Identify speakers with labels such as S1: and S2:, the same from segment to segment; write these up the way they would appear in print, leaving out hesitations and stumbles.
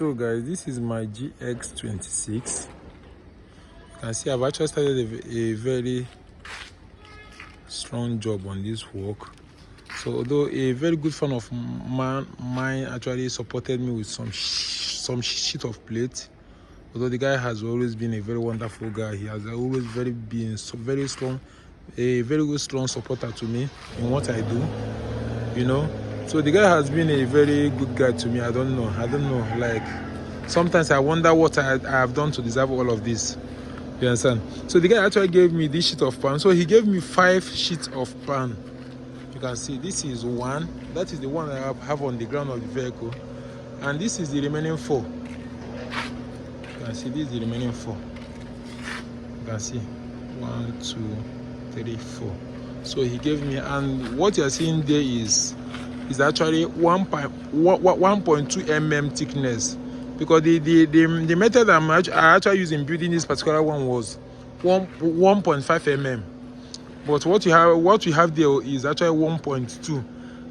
S1: So guys, this is my Gx-26. You can see I've actually started a very strong job on this work. So although a very good friend of mine actually supported me with some sheet of plate, although the guy has always been a very wonderful guy, he has always been very strong, a very good strong supporter to me in what I do, you know. So the guy has been a very good guy to me. I don't know, like sometimes I wonder what I have done to deserve all of this, you understand. So the guy actually gave me this sheet of pan. So he gave me 5 sheets of pan. You can see this is one, that is the one I have on the ground of the vehicle, and this is the remaining 4. You can see this is the remaining 4. You can see 1, 2, 3, 4. So he gave me, and what you're seeing there is actually 1.2 mm thickness, because the method I actually used in building this particular one was 1.5 mm. But what you have there is actually 1.2,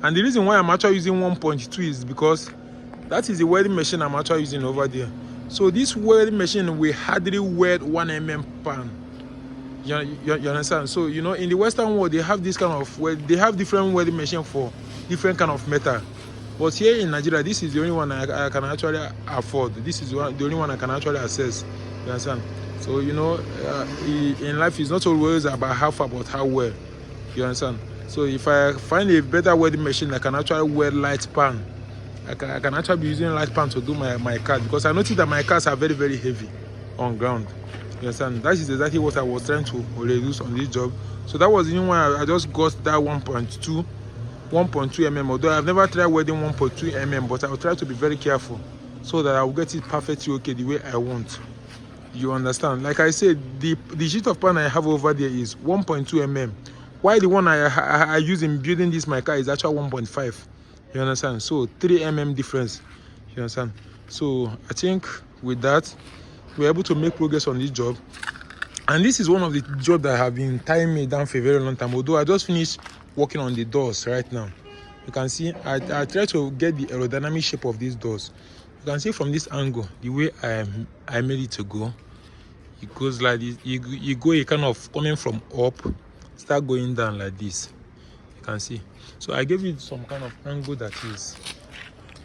S1: and the reason why I'm actually using 1.2 is because that is the welding machine I'm actually using over there. So this welding machine will hardly weld 1 mm pan. You understand? So you know, in the Western world they have this kind of they have different welding machine for different kind of metal. But here in Nigeria, this is the only one I can actually afford. This is the only one I can actually access. You understand? So you know, in life it's not always about how far, but how well. You understand? So if I find a better welding machine that can actually weld light pan, I can actually be using light pan to do my cars, because I noticed that my cars are very, very heavy on ground. You understand? That is exactly what I was trying to reduce on this job. So that was the reason why I just got that 1.2 mm. Although I've never tried welding 1.2 mm, but I'll try to be very careful so that I'll get it perfectly okay the way I want. You understand? Like I said, the sheet of pan I have over there is 1.2 mm, while the one I use in building this my car is actually 1.5. You understand? So 3 mm difference. You understand? So I think with that we're able to make progress on this job, and this is one of the jobs that have been tying me down for a very long time. Although I just finished working on the doors right now. You can see I try to get the aerodynamic shape of these doors. You can see from this angle the way I made it to go. It goes like this. You go a kind of coming from up, start going down like this. You can see. So I gave it some kind of angle that is.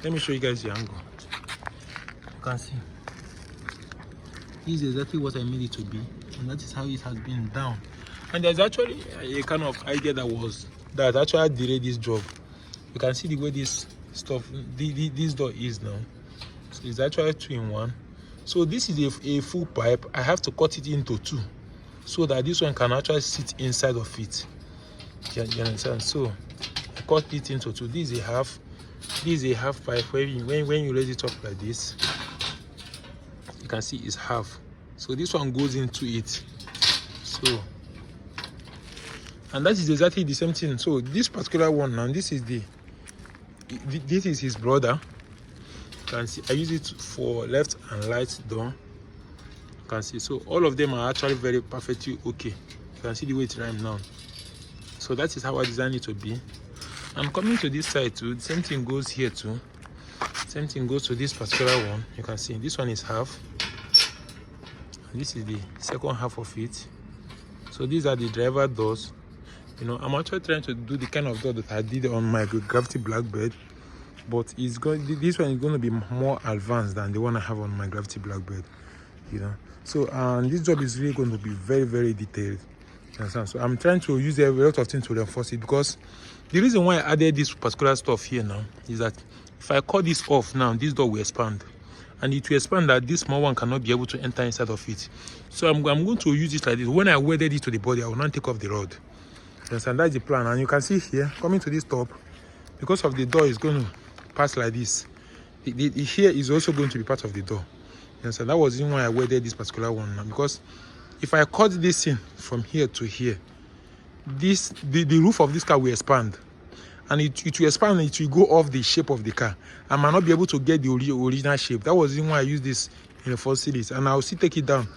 S1: Let me show you guys the angle. You can see. This is exactly what I made it to be, and that is how it has been down. And there's actually a kind of idea that actually delayed this job. You can see the way this door is now. So it's actually 2-in-1. So this is a full pipe. I have to cut it into 2 so that this one can actually sit inside of it. You understand? So I cut it into 2. This is a half. This is a half pipe. When you raise it up like this, you can see it's half. So this one goes into it. So, and that is exactly the same thing. So this particular one now, this is his brother. You can see I use it for left and right door. You can see. So all of them are actually very perfectly okay. You can see the way it rhymes now. So that is how I designed it to be. I'm coming to this side too. The same thing goes here too. Same thing goes to this particular one. You can see this one is half. This is the second half of it. So these are the driver doors. You know, I'm actually trying to do the kind of door that I did on my gravity blackbird, but this one is going to be more advanced than the one I have on my gravity blackbird. You know, so this job is really going to be very, very detailed. You understand? So I'm trying to use a lot of things to reinforce it, because the reason why I added this particular stuff here now is that if I cut this off now, this door will expand. And it will expand that this small one cannot be able to enter inside of it. So I'm going to use it like this. When I welded it to the body, I will not take off the rod. Yes, and that's the plan. And you can see here, coming to this top, because of the door is going to pass like this, the here is also going to be part of the door. Yes, and that was the reason why I welded this particular one now. Because if I cut this in from here to here, the roof of this car will expand. And it will expand, and it will go off the shape of the car. I might not be able to get the original shape. That was the reason why I used this in the first series. And I'll still take it down.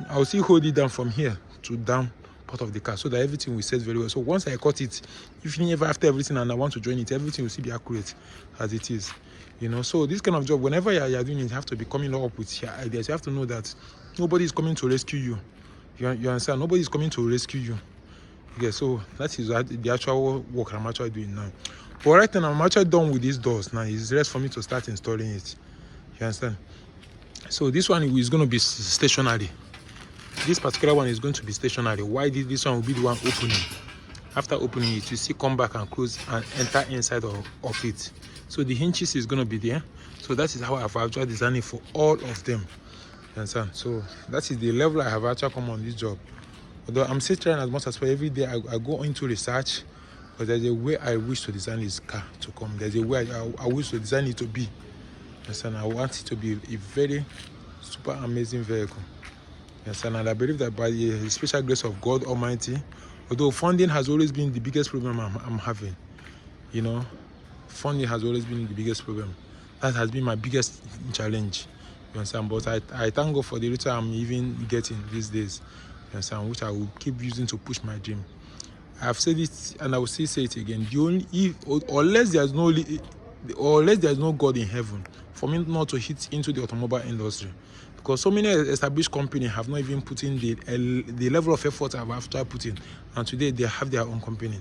S1: I'll still hold it down from here to down part of the car, so that everything will set very well. So once I cut it, if after everything and I want to join it, everything will still be accurate as it is. You know, so this kind of job, whenever you're doing it, you have to be coming up with your ideas. You have to know that nobody is coming to rescue you. You understand? Nobody is coming to rescue you. Okay, so that is the actual work I'm actually doing now. But right now, I'm actually done with these doors. Now it's rest for me to start installing it. You understand? So this one is going to be stationary. This particular one is going to be stationary. Why this one will be the one opening? After opening it, you see come back and close and enter inside of it. So the hinges is going to be there. So that is how I've actually designed it for all of them. You understand? So that is the level I have actually come on this job. Although I'm still trying as much as possible. Every day I go into research, but there's a way I wish to design this car to come. There's a way I wish to design it to be. Yes, and I want it to be a very super amazing vehicle. Yes, and I believe that by the special grace of God Almighty, although funding has always been the biggest problem I'm having, you know, funding has always been the biggest problem. That has been my biggest challenge. You understand? But I thank God for the little I'm even getting these days. You understand? Which I will keep using to push my dream. I've said it and I will still say it again. The only unless there's no God in heaven, for me not to hit into the automobile industry, because so many established companies have not even put in the level of effort I've after put in, and today they have their own company.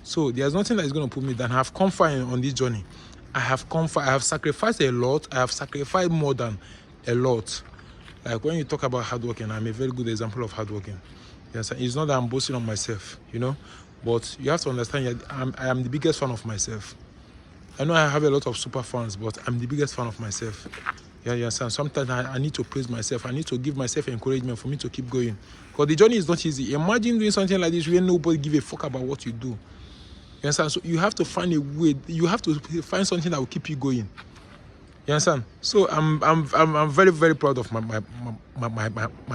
S1: So there's nothing that is going to put me down. I have come far on this journey. I have come far. I have sacrificed a lot. I have sacrificed more than a lot. Like when you talk about hard working, I'm a very good example of hard working. Yes, it's not that I'm boasting on myself, you know, but you have to understand I am the biggest fan of myself. I know I have a lot of super fans, but I'm the biggest fan of myself. Yeah, you understand? Sometimes I need to praise myself. I need to give myself encouragement for me to keep going. Because the journey is not easy. Imagine doing something like this where nobody give a fuck about what you do. You understand? So you have to find a way. You have to find something that will keep you going. You understand? So I'm very, very proud of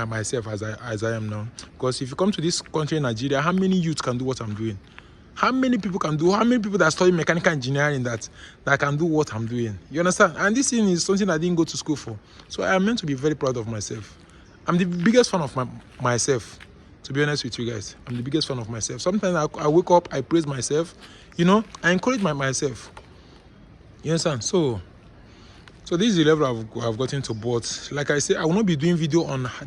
S1: myself as I am now. Because if you come to this country, Nigeria, how many youths can do what I'm doing? How many people can do? How many people that study mechanical engineering that can do what I'm doing? You understand? And this thing is something I didn't go to school for. So I am meant to be very proud of myself. I'm the biggest fan of myself. To be honest with you guys, I'm the biggest fan of myself. Sometimes I wake up, I praise myself. You know, I encourage myself. You understand? So this is the level I've gotten to. But like I said, I will not be doing video on the